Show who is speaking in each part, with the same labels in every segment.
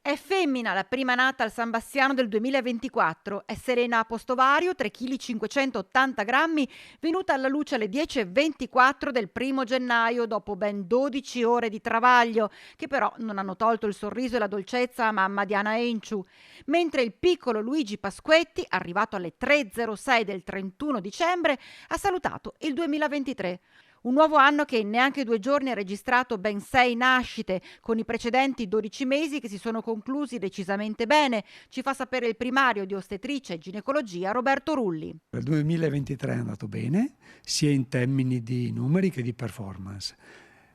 Speaker 1: È femmina la prima nata al San Bassiano del 2024. È Serena Apostovario, 3,580 kg, venuta alla luce alle 10:24 del 1° gennaio dopo ben 12 ore di travaglio, che però non hanno tolto il sorriso e la dolcezza a mamma Diana Enciu. Mentre il piccolo Luigi Pasquetti, arrivato alle 3:06 del 31 dicembre, ha salutato il 2023. Un nuovo anno che in neanche 2 giorni ha registrato ben 6 nascite, con i precedenti 12 mesi che si sono conclusi decisamente bene, ci fa sapere il primario di ostetricia e ginecologia Roberto Rulli.
Speaker 2: Il 2023 è andato bene, sia in termini di numeri che di performance,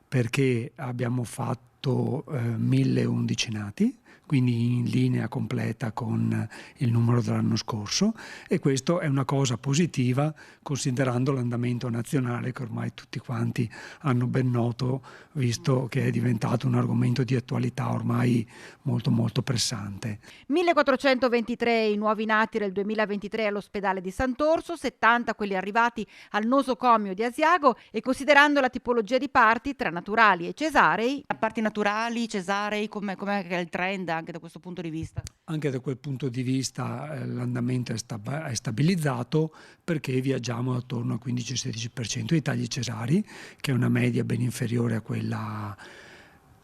Speaker 2: perché abbiamo fatto 1011 nati, quindi in linea completa con il numero dell'anno scorso, e questo è una cosa positiva considerando l'andamento nazionale che ormai tutti quanti hanno ben noto, visto che è diventato un argomento di attualità ormai molto molto pressante.
Speaker 1: 1423 i nuovi nati del 2023 all'ospedale di Sant'Orso, 70 quelli arrivati al nosocomio di Asiago, e considerando la tipologia di parti tra naturali e cesarei, parti naturali, cesarei, com'è che è il trend anche da questo punto di vista?
Speaker 2: Anche da quel punto di vista l'andamento è stabilizzato, perché viaggiamo attorno al 15-16% di tagli cesari, che è una media ben inferiore a quella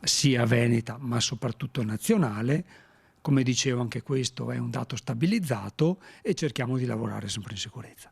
Speaker 2: sia veneta ma soprattutto nazionale. Come dicevo, anche questo è un dato stabilizzato e cerchiamo di lavorare sempre in sicurezza.